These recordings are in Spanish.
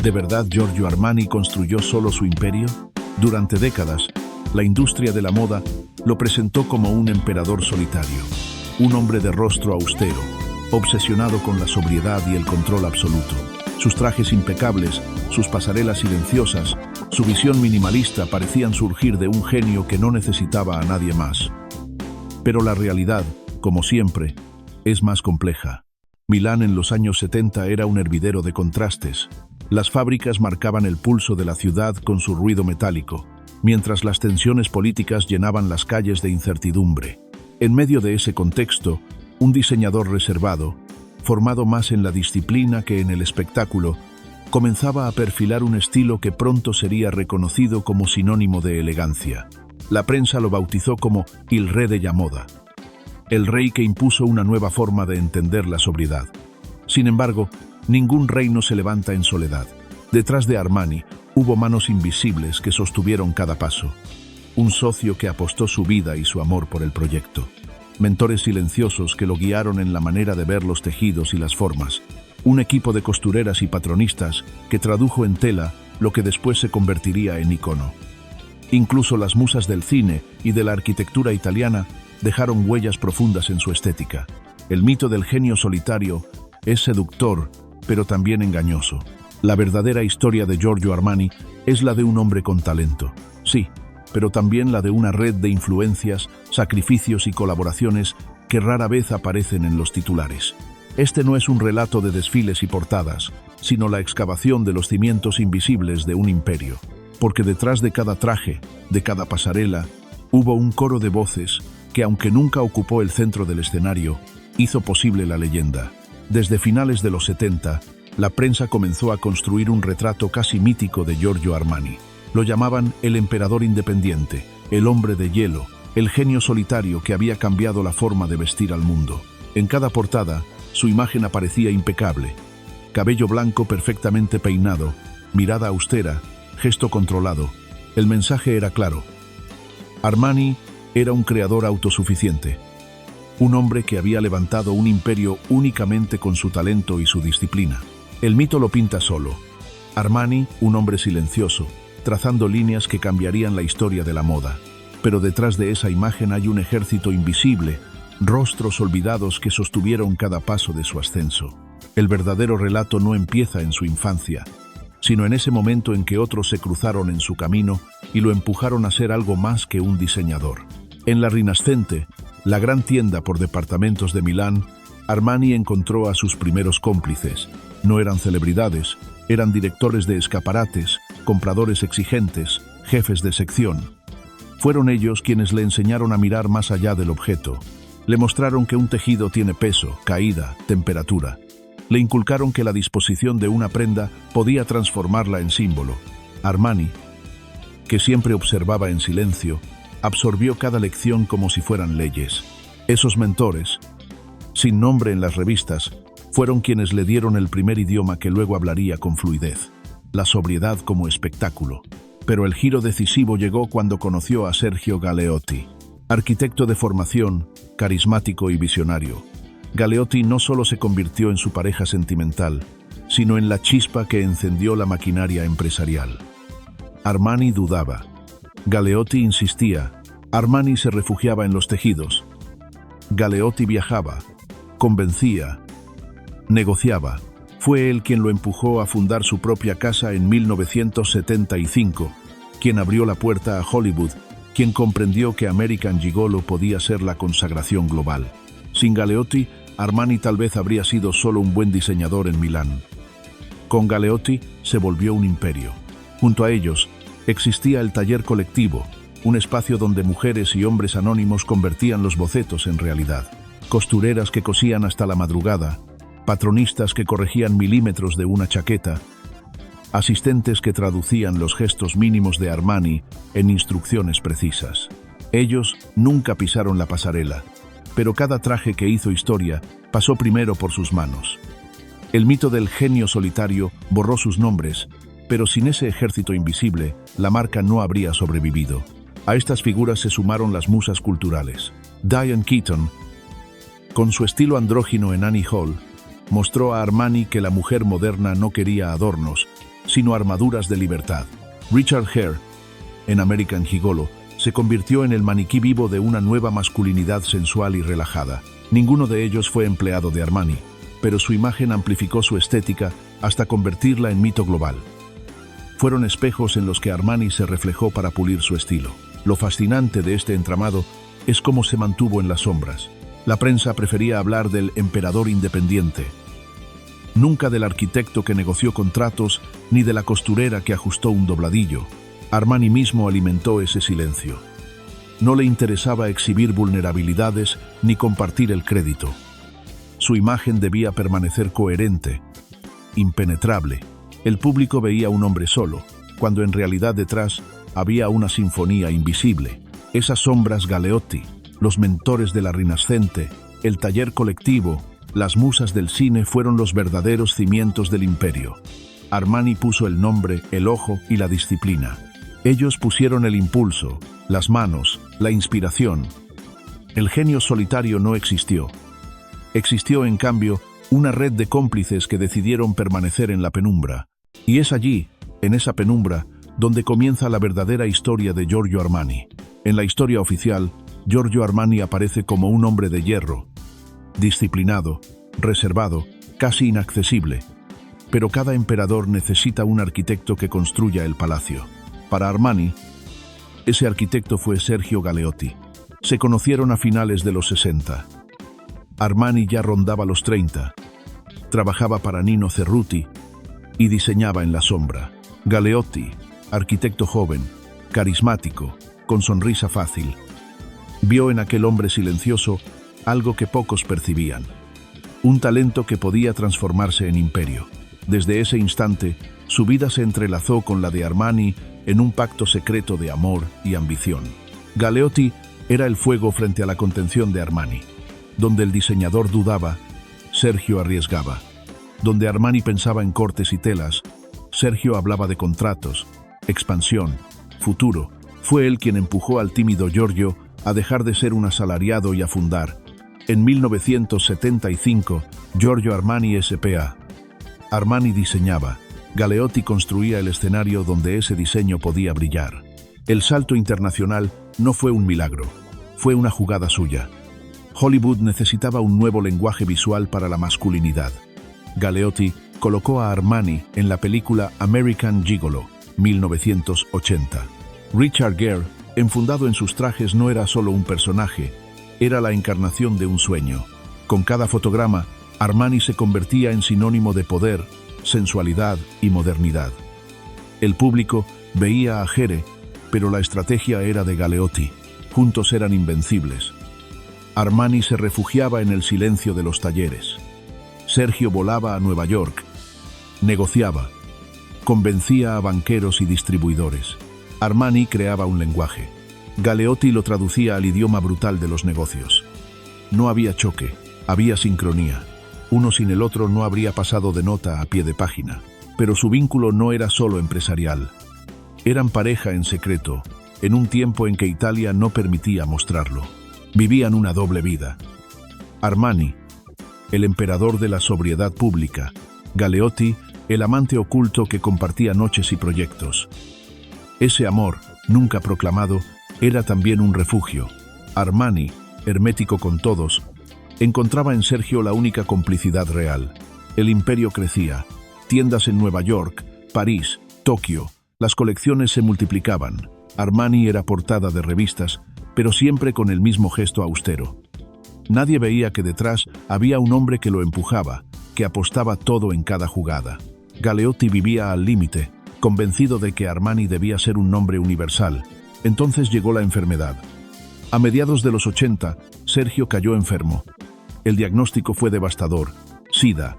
¿De verdad Giorgio Armani construyó solo su imperio? Durante décadas, la industria de la moda lo presentó como un emperador solitario, un hombre de rostro austero, obsesionado con la sobriedad y el control absoluto. Sus trajes impecables, sus pasarelas silenciosas, su visión minimalista parecían surgir de un genio que no necesitaba a nadie más. Pero la realidad, como siempre, es más compleja. Milán en los años 70 era un hervidero de contrastes. Las fábricas marcaban el pulso de la ciudad con su ruido metálico, mientras las tensiones políticas llenaban las calles de incertidumbre. En medio de ese contexto, un diseñador reservado, formado más en la disciplina que en el espectáculo, comenzaba a perfilar un estilo que pronto sería reconocido como sinónimo de elegancia. La prensa lo bautizó como il re della moda, el rey que impuso una nueva forma de entender la sobriedad. Sin embargo, ningún reino se levanta en soledad. Detrás de Armani hubo manos invisibles que sostuvieron cada paso. Un socio que apostó su vida y su amor por el proyecto. Mentores silenciosos que lo guiaron en la manera de ver los tejidos y las formas. Un equipo de costureras y patronistas que tradujo en tela lo que después se convertiría en icono. Incluso las musas del cine y de la arquitectura italiana dejaron huellas profundas en su estética. El mito del genio solitario es seductor, pero también engañoso. La verdadera historia de Giorgio Armani es la de un hombre con talento. Sí, pero también la de una red de influencias, sacrificios y colaboraciones que rara vez aparecen en los titulares. Este no es un relato de desfiles y portadas, sino la excavación de los cimientos invisibles de un imperio. Porque detrás de cada traje, de cada pasarela, hubo un coro de voces que, aunque nunca ocupó el centro del escenario, hizo posible la leyenda. Desde finales de los 70, la prensa comenzó a construir un retrato casi mítico de Giorgio Armani. Lo llamaban el emperador independiente, el hombre de hielo, el genio solitario que había cambiado la forma de vestir al mundo. En cada portada, su imagen aparecía impecable. Cabello blanco perfectamente peinado, mirada austera, gesto controlado. El mensaje era claro. Armani era un creador autosuficiente. Un hombre que había levantado un imperio únicamente con su talento y su disciplina. El mito lo pinta solo. Armani, un hombre silencioso, trazando líneas que cambiarían la historia de la moda. Pero detrás de esa imagen hay un ejército invisible, rostros olvidados que sostuvieron cada paso de su ascenso. El verdadero relato no empieza en su infancia, sino en ese momento en que otros se cruzaron en su camino y lo empujaron a ser algo más que un diseñador. En la Rinascente, la gran tienda por departamentos de Milán, Armani encontró a sus primeros cómplices. No eran celebridades, eran directores de escaparates, compradores exigentes, jefes de sección. Fueron ellos quienes le enseñaron a mirar más allá del objeto. Le mostraron que un tejido tiene peso, caída, temperatura. Le inculcaron que la disposición de una prenda podía transformarla en símbolo. Armani, que siempre observaba en silencio, absorbió cada lección como si fueran leyes. Esos mentores, sin nombre en las revistas, fueron quienes le dieron el primer idioma que luego hablaría con fluidez, la sobriedad como espectáculo. Pero el giro decisivo llegó cuando conoció a Sergio Galeotti. Arquitecto de formación, carismático y visionario, Galeotti no solo se convirtió en su pareja sentimental, sino en la chispa que encendió la maquinaria empresarial. Armani dudaba. Galeotti insistía. Armani se refugiaba en los tejidos. Galeotti viajaba, convencía, negociaba. Fue él quien lo empujó a fundar su propia casa en 1975, quien abrió la puerta a Hollywood, quien comprendió que American Gigolo podía ser la consagración global. Sin Galeotti, Armani tal vez habría sido solo un buen diseñador en Milán. Con Galeotti se volvió un imperio. Junto a ellos, existía el taller colectivo, un espacio donde mujeres y hombres anónimos convertían los bocetos en realidad. Costureras que cosían hasta la madrugada, patronistas que corregían milímetros de una chaqueta, asistentes que traducían los gestos mínimos de Armani en instrucciones precisas. Ellos nunca pisaron la pasarela, pero cada traje que hizo historia pasó primero por sus manos. El mito del genio solitario borró sus nombres, pero sin ese ejército invisible, la marca no habría sobrevivido. A estas figuras se sumaron las musas culturales. Diane Keaton, con su estilo andrógino en Annie Hall, mostró a Armani que la mujer moderna no quería adornos, sino armaduras de libertad. Richard Gere, en American Gigolo, se convirtió en el maniquí vivo de una nueva masculinidad sensual y relajada. Ninguno de ellos fue empleado de Armani, pero su imagen amplificó su estética hasta convertirla en mito global. Fueron espejos en los que Armani se reflejó para pulir su estilo. Lo fascinante de este entramado es cómo se mantuvo en las sombras. La prensa prefería hablar del emperador independiente, nunca del arquitecto que negoció contratos ni de la costurera que ajustó un dobladillo. Armani mismo alimentó ese silencio. No le interesaba exhibir vulnerabilidades ni compartir el crédito. Su imagen debía permanecer coherente, impenetrable. El público veía un hombre solo, cuando en realidad detrás había una sinfonía invisible. Esas sombras Galeotti, los mentores de la Rinascente, el taller colectivo, las musas del cine fueron los verdaderos cimientos del imperio. Armani puso el nombre, el ojo y la disciplina. Ellos pusieron el impulso, las manos, la inspiración. El genio solitario no existió. Existió, en cambio, una red de cómplices que decidieron permanecer en la penumbra. Y es allí, en esa penumbra, donde comienza la verdadera historia de Giorgio Armani. En la historia oficial, Giorgio Armani aparece como un hombre de hierro, disciplinado, reservado, casi inaccesible. Pero cada emperador necesita un arquitecto que construya el palacio. Para Armani, ese arquitecto fue Sergio Galeotti. Se conocieron a finales de los 60. Armani ya rondaba los 30. Trabajaba para Nino Cerruti y diseñaba en la sombra. Galeotti, arquitecto joven, carismático, con sonrisa fácil, vio en aquel hombre silencioso algo que pocos percibían. Un talento que podía transformarse en imperio. Desde ese instante, su vida se entrelazó con la de Armani en un pacto secreto de amor y ambición. Galeotti era el fuego frente a la contención de Armani. Donde el diseñador dudaba, Sergio arriesgaba. Donde Armani pensaba en cortes y telas, Sergio hablaba de contratos, expansión, futuro. Fue él quien empujó al tímido Giorgio a dejar de ser un asalariado y a fundar, en 1975, Giorgio Armani S.p.A. Armani diseñaba, Galeotti construía el escenario donde ese diseño podía brillar. El salto internacional no fue un milagro, fue una jugada suya. Hollywood necesitaba un nuevo lenguaje visual para la masculinidad. Galeotti colocó a Armani en la película American Gigolo, 1980. Richard Gere, enfundado en sus trajes, no era solo un personaje, era la encarnación de un sueño. Con cada fotograma, Armani se convertía en sinónimo de poder, sensualidad y modernidad. El público veía a Gere, pero la estrategia era de Galeotti. Juntos eran invencibles. Armani se refugiaba en el silencio de los talleres. Sergio volaba a Nueva York, negociaba, convencía a banqueros y distribuidores. Armani creaba un lenguaje. Galeotti lo traducía al idioma brutal de los negocios. No había choque, había sincronía. Uno sin el otro no habría pasado de nota a pie de página. Pero su vínculo no era solo empresarial. Eran pareja en secreto, en un tiempo en que Italia no permitía mostrarlo. Vivían una doble vida. Armani, el emperador de la sobriedad pública. Galeotti, el amante oculto que compartía noches y proyectos. Ese amor, nunca proclamado, era también un refugio. Armani, hermético con todos, encontraba en Sergio la única complicidad real. El imperio crecía. Tiendas en Nueva York, París, Tokio. Las colecciones se multiplicaban. Armani era portada de revistas, pero siempre con el mismo gesto austero. Nadie veía que detrás había un hombre que lo empujaba, que apostaba todo en cada jugada. Galeotti vivía al límite, convencido de que Armani debía ser un nombre universal. Entonces llegó la enfermedad. A mediados de los 80, Sergio cayó enfermo. El diagnóstico fue devastador: SIDA.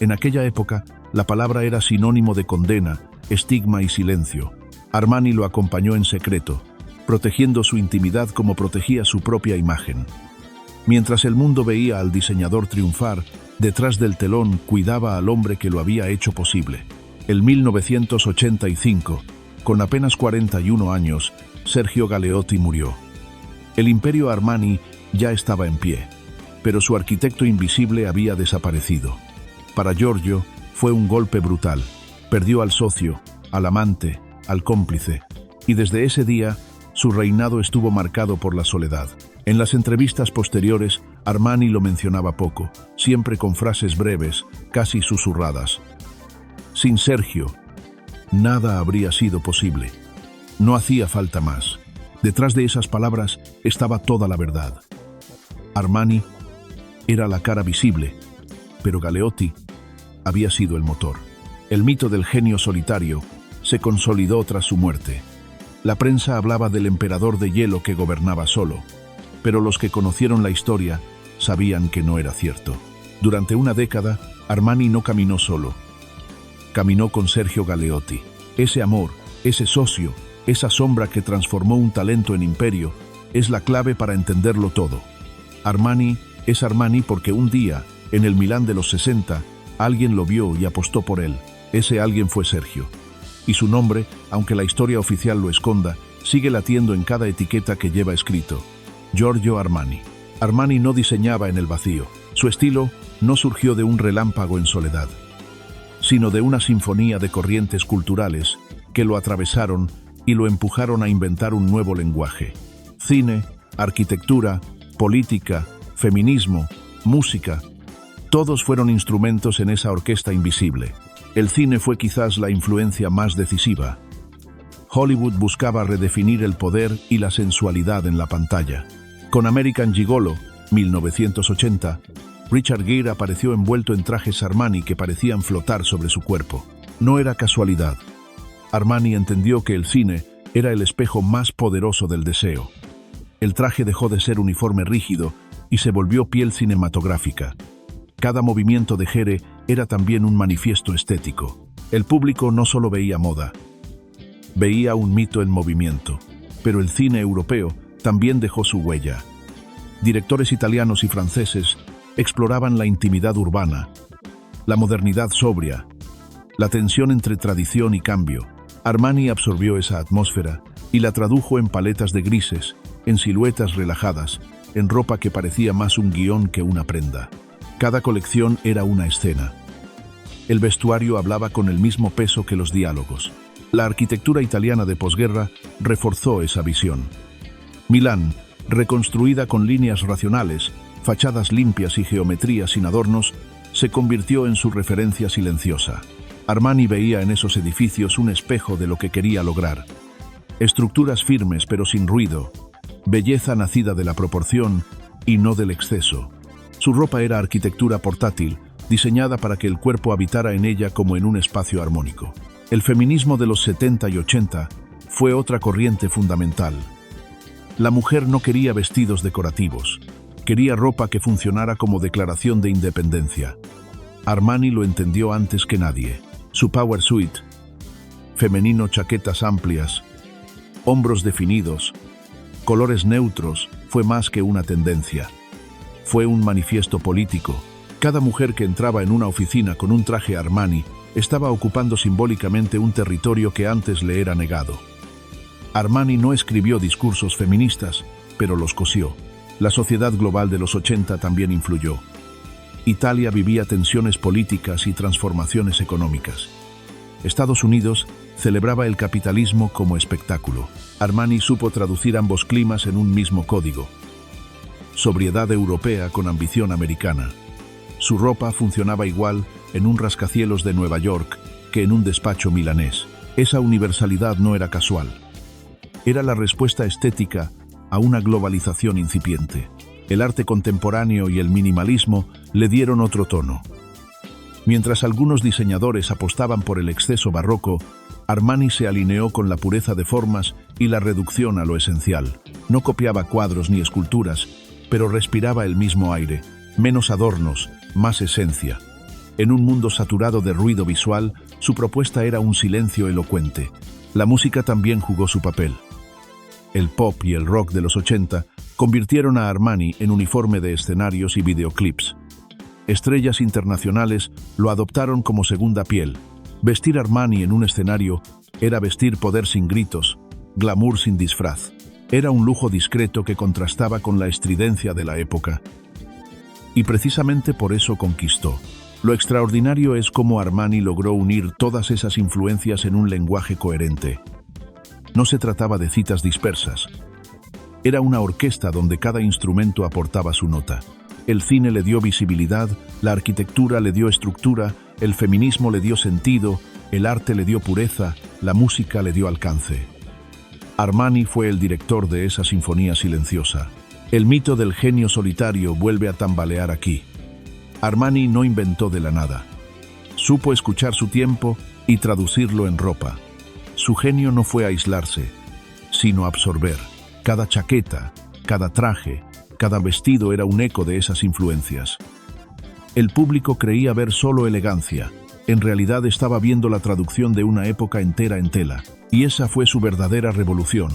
En aquella época, la palabra era sinónimo de condena, estigma y silencio. Armani lo acompañó en secreto, protegiendo su intimidad como protegía su propia imagen. Mientras el mundo veía al diseñador triunfar, detrás del telón cuidaba al hombre que lo había hecho posible. En 1985, con apenas 41 años, Sergio Galeotti murió. El imperio Armani ya estaba en pie, pero su arquitecto invisible había desaparecido. Para Giorgio fue un golpe brutal. Perdió al socio, al amante, al cómplice, y desde ese día su reinado estuvo marcado por la soledad. En las entrevistas posteriores, Armani lo mencionaba poco, siempre con frases breves, casi susurradas. Sin Sergio, nada habría sido posible. No hacía falta más. Detrás de esas palabras estaba toda la verdad. Armani era la cara visible, pero Galeotti había sido el motor. El mito del genio solitario se consolidó tras su muerte. La prensa hablaba del emperador de hielo que gobernaba solo, pero los que conocieron la historia sabían que no era cierto. Durante una década, Armani no caminó solo. Caminó con Sergio Galeotti. Ese amor, ese socio, esa sombra que transformó un talento en imperio, es la clave para entenderlo todo. Armani es Armani porque un día, en el Milán de los 60, alguien lo vio y apostó por él. Ese alguien fue Sergio. Y su nombre, aunque la historia oficial lo esconda, sigue latiendo en cada etiqueta que lleva escrito: Giorgio Armani. Armani no diseñaba en el vacío. Su estilo no surgió de un relámpago en soledad, sino de una sinfonía de corrientes culturales que lo atravesaron y lo empujaron a inventar un nuevo lenguaje. Cine, arquitectura, política, feminismo, música, todos fueron instrumentos en esa orquesta invisible. El cine fue quizás la influencia más decisiva. Hollywood buscaba redefinir el poder y la sensualidad en la pantalla. Con American Gigolo, 1980, Richard Gere apareció envuelto en trajes Armani que parecían flotar sobre su cuerpo. No era casualidad. Armani entendió que el cine era el espejo más poderoso del deseo. El traje dejó de ser uniforme rígido y se volvió piel cinematográfica. Cada movimiento de Gere era también un manifiesto estético. El público no solo veía moda, veía un mito en movimiento, pero el cine europeo también dejó su huella. Directores italianos y franceses exploraban la intimidad urbana, la modernidad sobria, la tensión entre tradición y cambio. Armani absorbió esa atmósfera y la tradujo en paletas de grises, en siluetas relajadas, en ropa que parecía más un guión que una prenda. Cada colección era una escena. El vestuario hablaba con el mismo peso que los diálogos. La arquitectura italiana de posguerra reforzó esa visión. Milán, reconstruida con líneas racionales, fachadas limpias y geometría sin adornos, se convirtió en su referencia silenciosa. Armani veía en esos edificios un espejo de lo que quería lograr. Estructuras firmes pero sin ruido, belleza nacida de la proporción y no del exceso. Su ropa era arquitectura portátil, diseñada para que el cuerpo habitara en ella como en un espacio armónico. El feminismo de los 70 y 80 fue otra corriente fundamental. La mujer no quería vestidos decorativos, quería ropa que funcionara como declaración de independencia. Armani lo entendió antes que nadie. Su power suit, femenino, chaquetas amplias, hombros definidos, colores neutros, fue más que una tendencia. Fue un manifiesto político. Cada mujer que entraba en una oficina con un traje Armani estaba ocupando simbólicamente un territorio que antes le era negado. Armani no escribió discursos feministas, pero los cosió. La sociedad global de los 80 también influyó. Italia vivía tensiones políticas y transformaciones económicas. Estados Unidos celebraba el capitalismo como espectáculo. Armani supo traducir ambos climas en un mismo código. Sobriedad europea con ambición americana. Su ropa funcionaba igual en un rascacielos de Nueva York que en un despacho milanés. Esa universalidad no era casual. Era la respuesta estética a una globalización incipiente. El arte contemporáneo y el minimalismo le dieron otro tono. Mientras algunos diseñadores apostaban por el exceso barroco, Armani se alineó con la pureza de formas y la reducción a lo esencial. No copiaba cuadros ni esculturas, pero respiraba el mismo aire, menos adornos, más esencia. En un mundo saturado de ruido visual, su propuesta era un silencio elocuente. La música también jugó su papel. El pop y el rock de los 80 convirtieron a Armani en uniforme de escenarios y videoclips. Estrellas internacionales lo adoptaron como segunda piel. Vestir Armani en un escenario era vestir poder sin gritos, glamour sin disfraz. Era un lujo discreto que contrastaba con la estridencia de la época. Y precisamente por eso conquistó. Lo extraordinario es cómo Armani logró unir todas esas influencias en un lenguaje coherente. No se trataba de citas dispersas. Era una orquesta donde cada instrumento aportaba su nota. El cine le dio visibilidad, la arquitectura le dio estructura, el feminismo le dio sentido, el arte le dio pureza, la música le dio alcance. Armani fue el director de esa sinfonía silenciosa. El mito del genio solitario vuelve a tambalear aquí. Armani no inventó de la nada. Supo escuchar su tiempo y traducirlo en ropa. Su genio no fue aislarse, sino absorber. Cada chaqueta, cada traje, cada vestido era un eco de esas influencias. El público creía ver solo elegancia. En realidad estaba viendo la traducción de una época entera en tela. Y esa fue su verdadera revolución.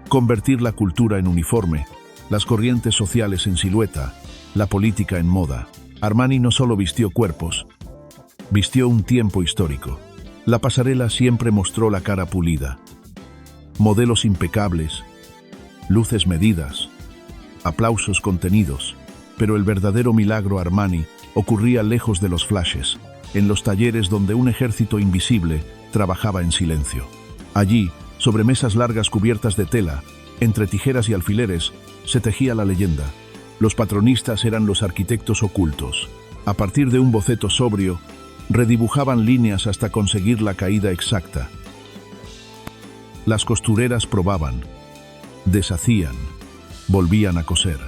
Convertir la cultura en uniforme, las corrientes sociales en silueta, la política en moda. Armani no solo vistió cuerpos, vistió un tiempo histórico. La pasarela siempre mostró la cara pulida. Modelos impecables, luces medidas, aplausos contenidos. Pero el verdadero milagro Armani ocurría lejos de los flashes, en los talleres donde un ejército invisible trabajaba en silencio. Allí, sobre mesas largas cubiertas de tela, entre tijeras y alfileres, se tejía la leyenda. Los patronistas eran los arquitectos ocultos. A partir de un boceto sobrio, redibujaban líneas hasta conseguir la caída exacta. Las costureras probaban, deshacían, volvían a coser.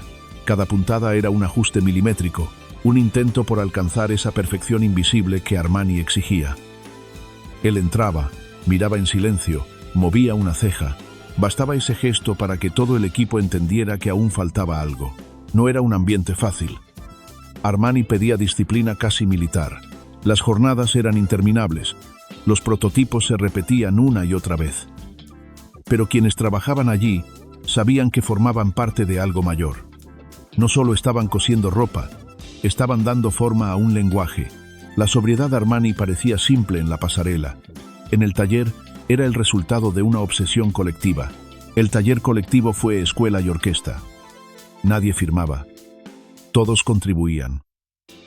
Cada puntada era un ajuste milimétrico, un intento por alcanzar esa perfección invisible que Armani exigía. Él entraba, miraba en silencio, movía una ceja. Bastaba ese gesto para que todo el equipo entendiera que aún faltaba algo. No era un ambiente fácil. Armani pedía disciplina casi militar. Las jornadas eran interminables. Los prototipos se repetían una y otra vez. Pero quienes trabajaban allí sabían que formaban parte de algo mayor. No solo estaban cosiendo ropa, estaban dando forma a un lenguaje. La sobriedad Armani parecía simple en la pasarela. En el taller era el resultado de una obsesión colectiva. El taller colectivo fue escuela y orquesta. Nadie firmaba. Todos contribuían.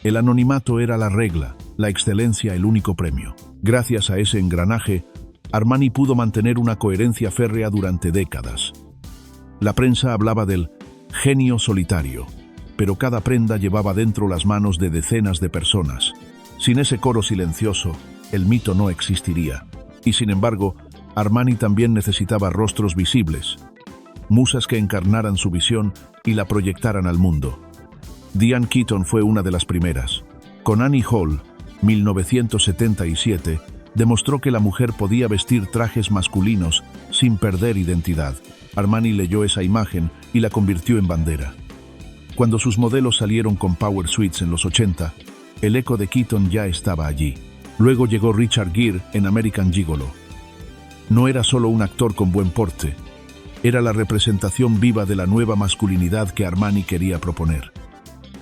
El anonimato era la regla, la excelencia el único premio. Gracias a ese engranaje, Armani pudo mantener una coherencia férrea durante décadas. La prensa hablaba del genio solitario, pero cada prenda llevaba dentro las manos de decenas de personas. Sin ese coro silencioso, el mito no existiría. Y sin embargo, Armani también necesitaba rostros visibles, musas que encarnaran su visión y la proyectaran al mundo. Diane Keaton fue una de las primeras. Con Annie Hall, 1977, demostró que la mujer podía vestir trajes masculinos sin perder identidad. Armani leyó esa imagen y la convirtió en bandera. Cuando sus modelos salieron con Power Suites en los 80, el eco de Keaton ya estaba allí. Luego llegó Richard Gere en American Gigolo. No era solo un actor con buen porte, era la representación viva de la nueva masculinidad que Armani quería proponer.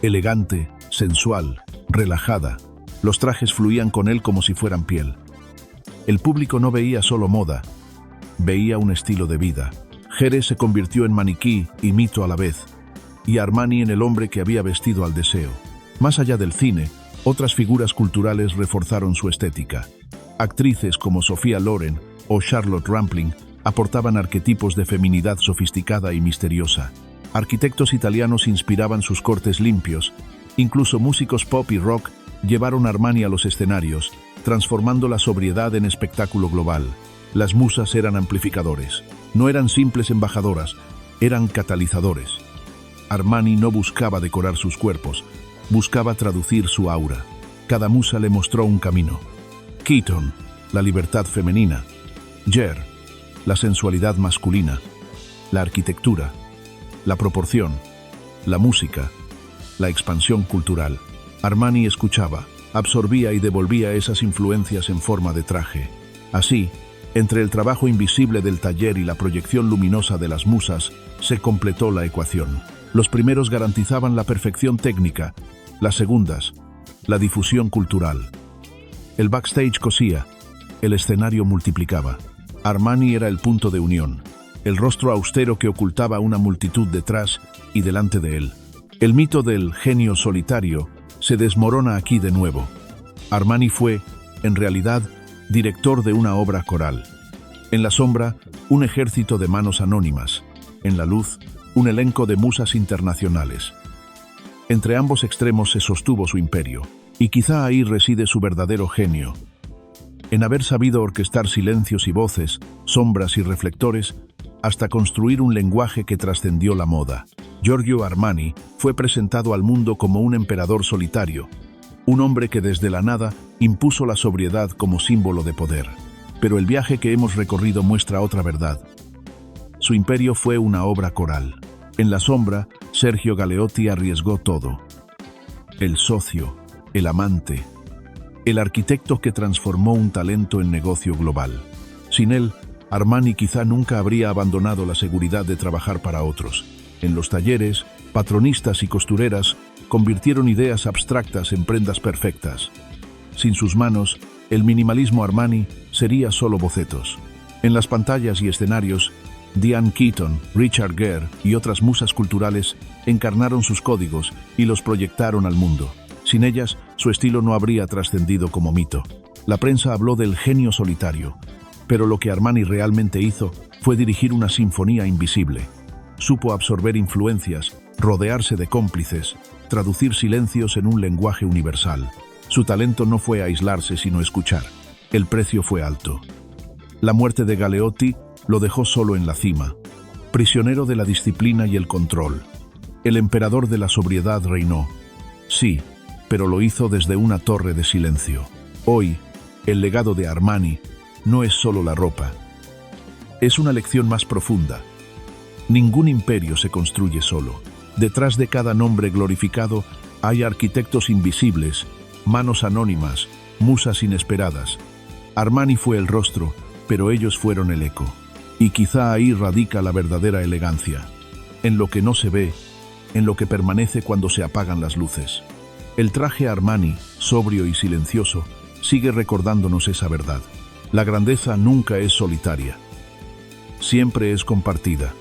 Elegante, sensual, relajada, los trajes fluían con él como si fueran piel. El público no veía solo moda, veía un estilo de vida. Gere se convirtió en maniquí y mito a la vez, y Armani en el hombre que había vestido al deseo. Más allá del cine, otras figuras culturales reforzaron su estética. Actrices como Sophia Loren o Charlotte Rampling aportaban arquetipos de feminidad sofisticada y misteriosa. Arquitectos italianos inspiraban sus cortes limpios. Incluso músicos pop y rock llevaron Armani a los escenarios, transformando la sobriedad en espectáculo global. Las musas eran amplificadores. No eran simples embajadoras, eran catalizadores. Armani no buscaba decorar sus cuerpos, buscaba traducir su aura. Cada musa le mostró un camino. Keaton, la libertad femenina. Gere, la sensualidad masculina. La arquitectura, la proporción, la música, la expansión cultural. Armani escuchaba, absorbía y devolvía esas influencias en forma de traje. Así, entre el trabajo invisible del taller y la proyección luminosa de las musas, se completó la ecuación. Los primeros garantizaban la perfección técnica, las segundas, la difusión cultural. El backstage cosía, el escenario multiplicaba. Armani era el punto de unión, el rostro austero que ocultaba una multitud detrás y delante de él. El mito del genio solitario se desmorona aquí de nuevo. Armani fue, en realidad, director de una obra coral. En la sombra, un ejército de manos anónimas. En la luz, un elenco de musas internacionales. Entre ambos extremos se sostuvo su imperio, y quizá ahí reside su verdadero genio. En haber sabido orquestar silencios y voces, sombras y reflectores, hasta construir un lenguaje que trascendió la moda. Giorgio Armani fue presentado al mundo como un emperador solitario, un hombre que desde la nada impuso la sobriedad como símbolo de poder. Pero el viaje que hemos recorrido muestra otra verdad. Su imperio fue una obra coral. En la sombra, Sergio Galeotti arriesgó todo. El socio, el amante, el arquitecto que transformó un talento en negocio global. Sin él, Armani quizá nunca habría abandonado la seguridad de trabajar para otros. En los talleres, patronistas y costureras convirtieron ideas abstractas en prendas perfectas. Sin sus manos, el minimalismo Armani sería solo bocetos. En las pantallas y escenarios, Diane Keaton, Richard Gere y otras musas culturales encarnaron sus códigos y los proyectaron al mundo. Sin ellas, su estilo no habría trascendido como mito. La prensa habló del genio solitario, pero lo que Armani realmente hizo fue dirigir una sinfonía invisible. Supo absorber influencias, rodearse de cómplices, traducir silencios en un lenguaje universal. Su talento no fue aislarse, sino escuchar. El precio fue alto. La muerte de Galeotti lo dejó solo en la cima, prisionero de la disciplina y el control. El emperador de la sobriedad reinó. Sí, pero lo hizo desde una torre de silencio. Hoy, el legado de Armani no es solo la ropa. Es una lección más profunda. Ningún imperio se construye solo. Detrás de cada nombre glorificado hay arquitectos invisibles, manos anónimas, musas inesperadas. Armani fue el rostro, pero ellos fueron el eco. Y quizá ahí radica la verdadera elegancia, en lo que no se ve, en lo que permanece cuando se apagan las luces. El traje Armani, sobrio y silencioso, sigue recordándonos esa verdad. La grandeza nunca es solitaria, siempre es compartida.